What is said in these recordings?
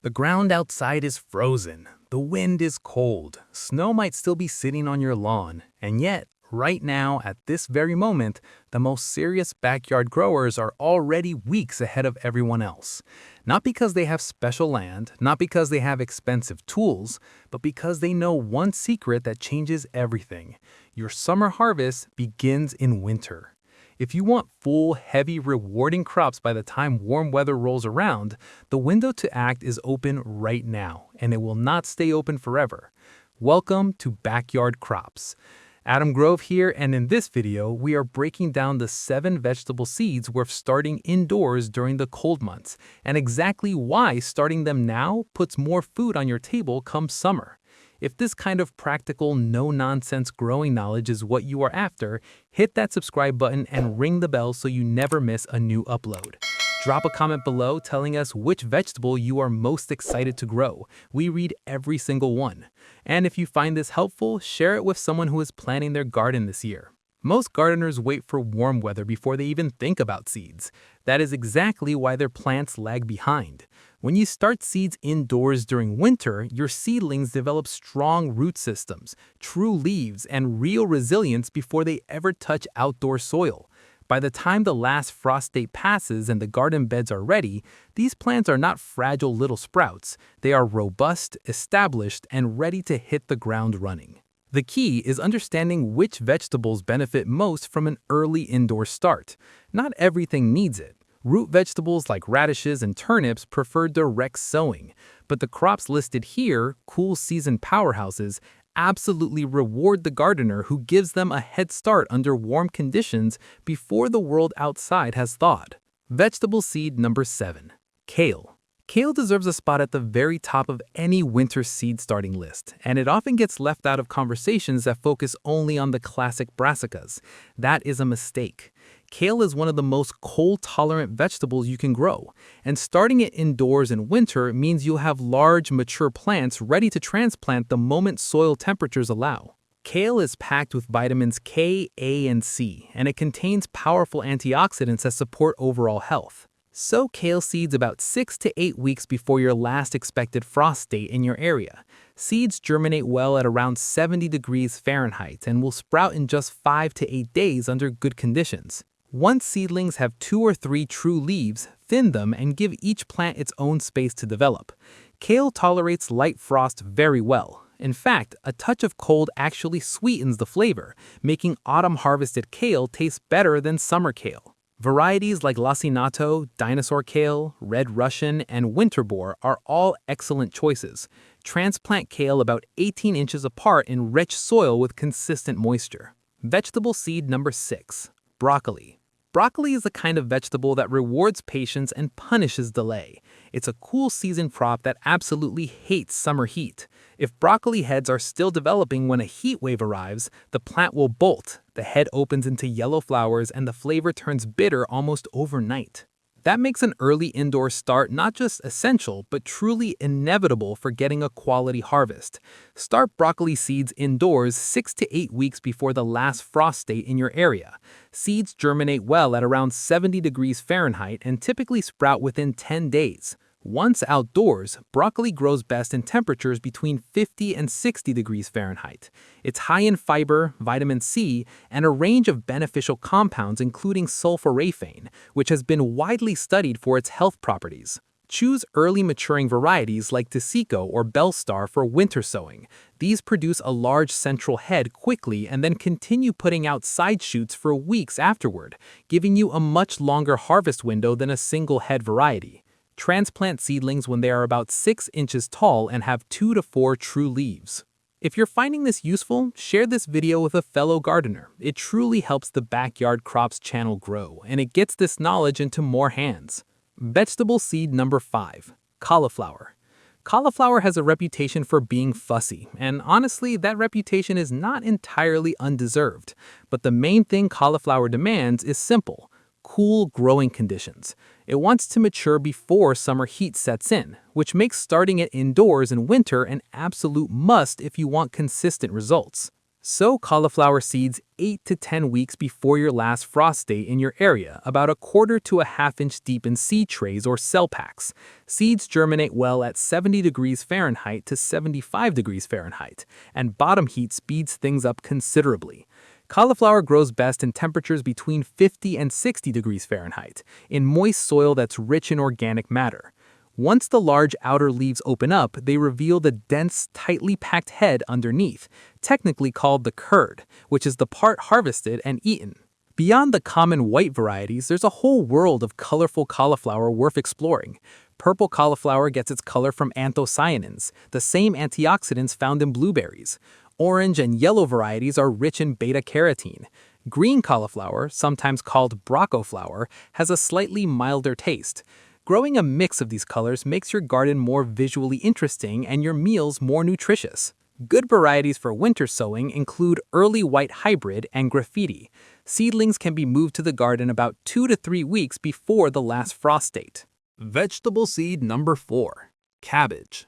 The ground outside is frozen, the wind is cold, snow might still be sitting on your lawn, and yet, right now, at this very moment, the most serious backyard growers are already weeks ahead of everyone else. Not because they have special land, not because they have expensive tools, but because they know one secret that changes everything. Your summer harvest begins in winter. If you want full, heavy, rewarding crops by the time warm weather rolls around, the window to act is open right now, and it will not stay open forever. Welcome to Backyard Crops. Adam Grove here, and in this video, we are breaking down the 7 vegetable seeds worth starting indoors during the cold months, and exactly why starting them now puts more food on your table come summer. If this kind of practical, no-nonsense growing knowledge is what you are after, hit that subscribe button and ring the bell so you never miss a new upload. Drop a comment below telling us which vegetable you are most excited to grow. We read every single one. And if you find this helpful, share it with someone who is planning their garden this year. Most gardeners wait for warm weather before they even think about seeds. That is exactly why their plants lag behind. When you start seeds indoors during winter, your seedlings develop strong root systems, true leaves, and real resilience before they ever touch outdoor soil. By the time the last frost date passes and the garden beds are ready, these plants are not fragile little sprouts. They are robust, established, and ready to hit the ground running. The key is understanding which vegetables benefit most from an early indoor start. Not everything needs it. Root vegetables like radishes and turnips prefer direct sowing, but the crops listed here, cool season powerhouses, absolutely reward the gardener who gives them a head start under warm conditions before the world outside has thawed. Vegetable seed number 7. Kale. Kale deserves a spot at the very top of any winter seed starting list, and it often gets left out of conversations that focus only on the classic brassicas. That is a mistake. Kale is one of the most cold-tolerant vegetables you can grow, and starting it indoors in winter means you'll have large, mature plants ready to transplant the moment soil temperatures allow. Kale is packed with vitamins K, A, and C, and it contains powerful antioxidants that support overall health. Sow kale seeds about 6 to 8 weeks before your last expected frost date in your area. Seeds germinate well at around 70 degrees Fahrenheit and will sprout in just 5 to 8 days under good conditions. Once seedlings have 2 or 3 true leaves, thin them and give each plant its own space to develop. Kale tolerates light frost very well. In fact, a touch of cold actually sweetens the flavor, making autumn-harvested kale taste better than summer kale. Varieties like lacinato, dinosaur kale, red Russian, and winter boar are all excellent choices. Transplant kale about 18 inches apart in rich soil with consistent moisture. Vegetable seed number 6. Broccoli. Broccoli is the kind of vegetable that rewards patience and punishes delay. It's a cool season crop that absolutely hates summer heat. If broccoli heads are still developing when a heat wave arrives, the plant will bolt. The head opens into yellow flowers and the flavor turns bitter almost overnight. That makes an early indoor start not just essential, but truly inevitable for getting a quality harvest. Start broccoli seeds indoors 6 to 8 weeks before the last frost date in your area. Seeds germinate well at around 70 degrees Fahrenheit and typically sprout within 10 days. Once outdoors, broccoli grows best in temperatures between 50 and 60 degrees Fahrenheit. It's high in fiber, vitamin C, and a range of beneficial compounds including sulforaphane, which has been widely studied for its health properties. Choose early maturing varieties like Desico or Belstar for winter sowing. These produce a large central head quickly and then continue putting out side shoots for weeks afterward, giving you a much longer harvest window than a single head variety. Transplant seedlings when they are about 6 inches tall and have 2 to 4 true leaves. If you're finding this useful, share this video with a fellow gardener. It truly helps the Backyard Crops channel grow, and it gets this knowledge into more hands. Vegetable seed number 5. Cauliflower. Cauliflower has a reputation for being fussy, and honestly, that reputation is not entirely undeserved. But the main thing cauliflower demands is simple: cool growing conditions. It wants to mature before summer heat sets in, which makes starting it indoors in winter an absolute must if you want consistent results. Sow cauliflower seeds 8 to 10 weeks before your last frost date in your area, about a quarter to a half inch deep in seed trays or cell packs. Seeds germinate well at 70 degrees Fahrenheit to 75 degrees Fahrenheit, and bottom heat speeds things up considerably. Cauliflower grows best in temperatures between 50 and 60 degrees Fahrenheit, in moist soil that's rich in organic matter. Once the large outer leaves open up, they reveal the dense, tightly packed head underneath, technically called the curd, which is the part harvested and eaten. Beyond the common white varieties, there's a whole world of colorful cauliflower worth exploring. Purple cauliflower gets its color from anthocyanins, the same antioxidants found in blueberries. Orange and yellow varieties are rich in beta-carotene. Green cauliflower, sometimes called broccoflower, has a slightly milder taste. Growing a mix of these colors makes your garden more visually interesting and your meals more nutritious. Good varieties for winter sowing include early white hybrid and graffiti. Seedlings can be moved to the garden about 2 to 3 weeks before the last frost date. Vegetable seed number 4. Cabbage.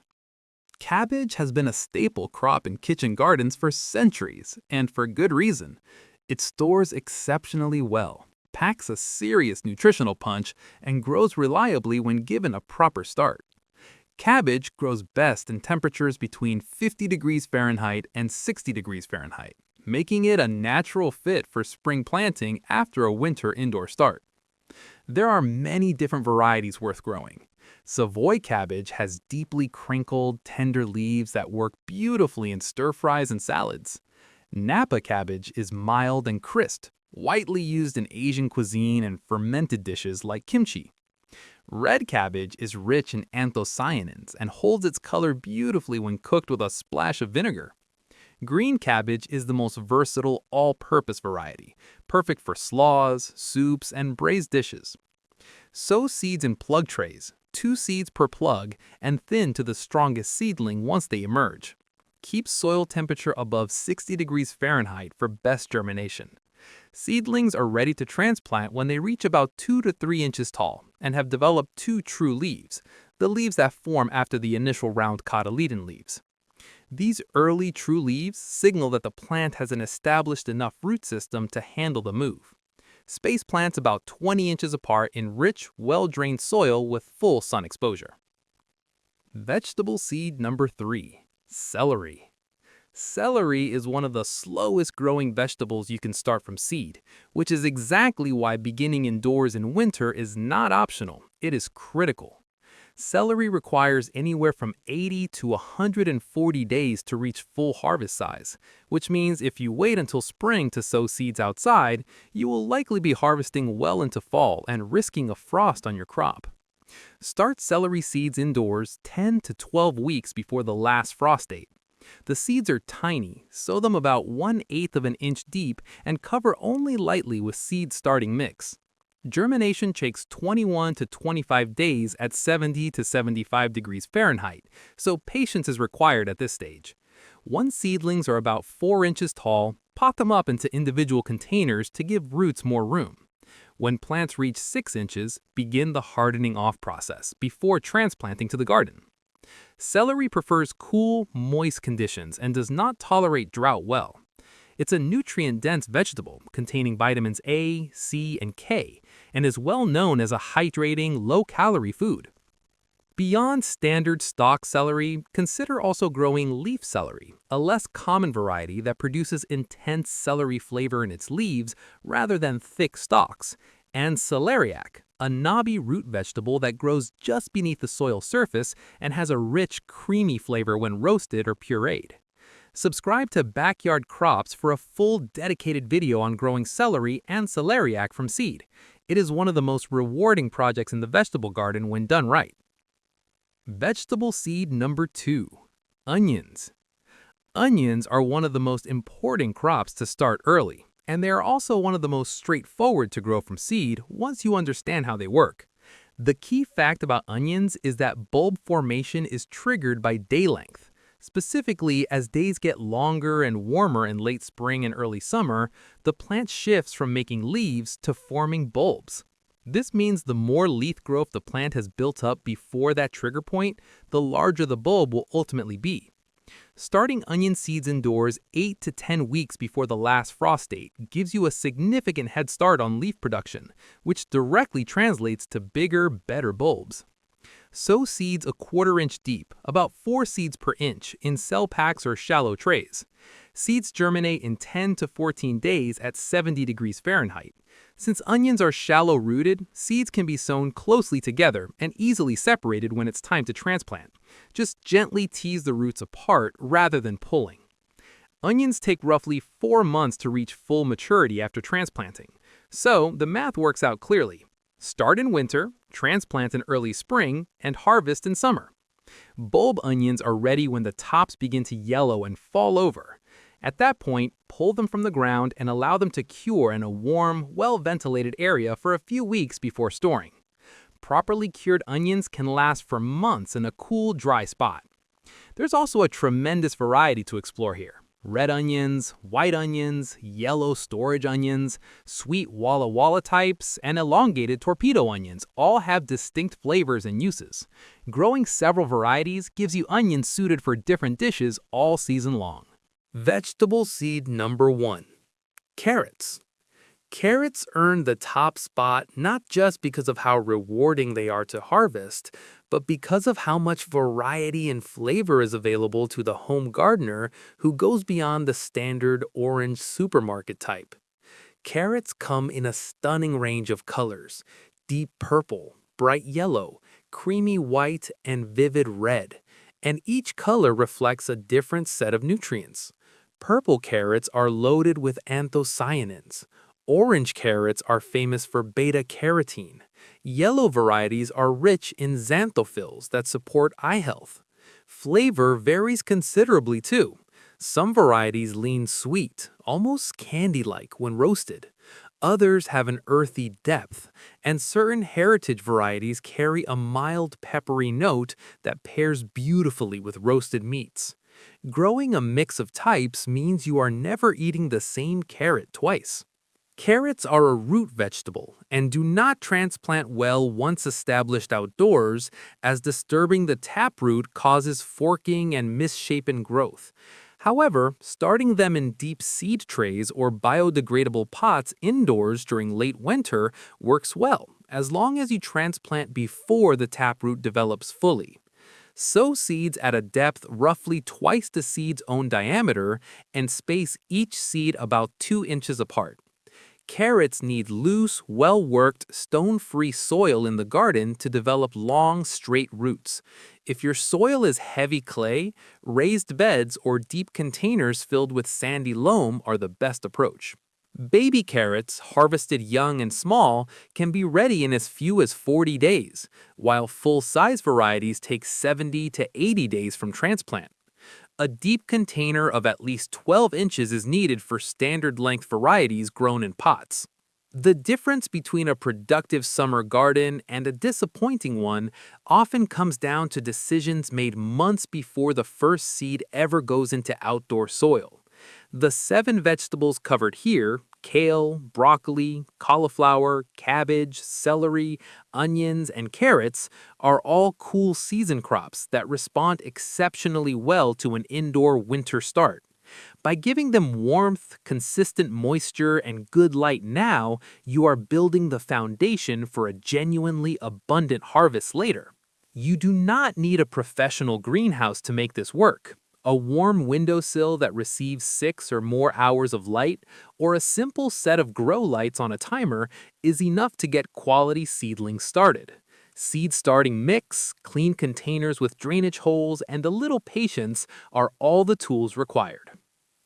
Cabbage has been a staple crop in kitchen gardens for centuries, and for good reason. It stores exceptionally well, packs a serious nutritional punch, and grows reliably when given a proper start. Cabbage grows best in temperatures between 50 degrees Fahrenheit and 60 degrees Fahrenheit, making it a natural fit for spring planting after a winter indoor start. There are many different varieties worth growing. Savoy cabbage has deeply crinkled, tender leaves that work beautifully in stir-fries and salads. Napa cabbage is mild and crisp, widely used in Asian cuisine and fermented dishes like kimchi. Red cabbage is rich in anthocyanins and holds its color beautifully when cooked with a splash of vinegar. Green cabbage is the most versatile all-purpose variety, perfect for slaws, soups, and braised dishes. Sow seeds in plug trays, 2 seeds per plug, and thin to the strongest seedling once they emerge. Keep soil temperature above 60 degrees Fahrenheit for best germination. Seedlings are ready to transplant when they reach about 2 to 3 inches tall and have developed 2 true leaves, the leaves that form after the initial round cotyledon leaves. These early true leaves signal that the plant has an established enough root system to handle the move. Space plants about 20 inches apart in rich, well-drained soil with full sun exposure. Vegetable seed number 3. Celery. Celery is one of the slowest growing vegetables you can start from seed, which is exactly why beginning indoors in winter is not optional, it is critical. Celery requires anywhere from 80 to 140 days to reach full harvest size, which means if you wait until spring to sow seeds outside, you will likely be harvesting well into fall and risking a frost on your crop. Start celery seeds indoors 10 to 12 weeks before the last frost date. The seeds are tiny, sow them about 1/8 of an inch deep, and cover only lightly with seed starting mix. Germination takes 21 to 25 days at 70 to 75 degrees Fahrenheit, so patience is required at this stage. Once seedlings are about 4 inches tall, pot them up into individual containers to give roots more room. When plants reach 6 inches, begin the hardening off process before transplanting to the garden. Celery prefers cool, moist conditions and does not tolerate drought well. It's a nutrient-dense vegetable containing vitamins A, C, and K, and is well known as a hydrating, low-calorie food. Beyond standard stalk celery, consider also growing leaf celery, a less common variety that produces intense celery flavor in its leaves rather than thick stalks, and celeriac, a knobby root vegetable that grows just beneath the soil surface and has a rich, creamy flavor when roasted or pureed. Subscribe to Backyard Crops for a full dedicated video on growing celery and celeriac from seed. It is one of the most rewarding projects in the vegetable garden when done right. Vegetable seed number 2. Onions. Onions are one of the most important crops to start early, and they are also one of the most straightforward to grow from seed once you understand how they work. The key fact about onions is that bulb formation is triggered by day length. Specifically, as days get longer and warmer in late spring and early summer, the plant shifts from making leaves to forming bulbs. This means the more leaf growth the plant has built up before that trigger point, the larger the bulb will ultimately be. Starting onion seeds indoors 8 to 10 weeks before the last frost date gives you a significant head start on leaf production, which directly translates to bigger, better bulbs. Sow seeds a quarter-inch deep, about 4 seeds per inch, in cell packs or shallow trays. Seeds germinate in 10 to 14 days at 70 degrees Fahrenheit. Since onions are shallow-rooted, seeds can be sown closely together and easily separated when it's time to transplant. Just gently tease the roots apart rather than pulling. Onions take roughly 4 months to reach full maturity after transplanting. So the math works out clearly. Start in winter, transplant in early spring, and harvest in summer. Bulb onions are ready when the tops begin to yellow and fall over. At that point, pull them from the ground and allow them to cure in a warm, well-ventilated area for a few weeks before storing. Properly cured onions can last for months in a cool, dry spot. There's also a tremendous variety to explore here. Red onions, white onions, yellow storage onions, sweet Walla Walla types, and elongated torpedo onions all have distinct flavors and uses. Growing several varieties gives you onions suited for different dishes all season long. Vegetable seed number 1. Carrots. Carrots earn the top spot not just because of how rewarding they are to harvest, but because of how much variety and flavor is available to the home gardener who goes beyond the standard orange supermarket type. Carrots come in a stunning range of colors: deep purple, bright yellow, creamy white, and vivid red, and each color reflects a different set of nutrients. Purple carrots are loaded with anthocyanins. Orange carrots are famous for beta-carotene. Yellow varieties are rich in xanthophylls that support eye health. Flavor varies considerably too. Some varieties lean sweet, almost candy-like when roasted. Others have an earthy depth, and certain heritage varieties carry a mild peppery note that pairs beautifully with roasted meats. Growing a mix of types means you are never eating the same carrot twice. Carrots are a root vegetable and do not transplant well once established outdoors, as disturbing the taproot causes forking and misshapen growth. However, starting them in deep seed trays or biodegradable pots indoors during late winter works well, as long as you transplant before the taproot develops fully. Sow seeds at a depth roughly twice the seed's own diameter and space each seed about 2 inches apart. Carrots need loose, well-worked, stone-free soil in the garden to develop long, straight roots. If your soil is heavy clay, raised beds or deep containers filled with sandy loam are the best approach. Baby carrots, harvested young and small, can be ready in as few as 40 days, while full-size varieties take 70 to 80 days from transplant. A deep container of at least 12 inches is needed for standard-length varieties grown in pots. The difference between a productive summer garden and a disappointing one often comes down to decisions made months before the first seed ever goes into outdoor soil. The 7 vegetables covered here, kale, broccoli, cauliflower, cabbage, celery, onions, and carrots, are all cool season crops that respond exceptionally well to an indoor winter start. By giving them warmth, consistent moisture, and good light now, you are building the foundation for a genuinely abundant harvest later. You do not need a professional greenhouse to make this work. A warm windowsill that receives 6 or more hours of light, or a simple set of grow lights on a timer is enough to get quality seedlings started. Seed starting mix, clean containers with drainage holes, and a little patience are all the tools required.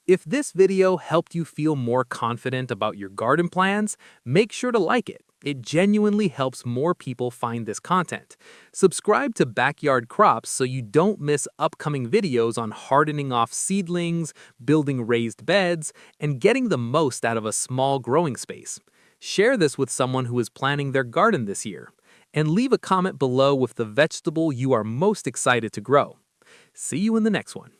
If this video helped you feel more confident about your garden plans, make sure to like it. It genuinely helps more people find this content. Subscribe to Backyard Crops so you don't miss upcoming videos on hardening off seedlings, building raised beds, and getting the most out of a small growing space. Share this with someone who is planning their garden this year. And leave a comment below with the vegetable you are most excited to grow. See you in the next one.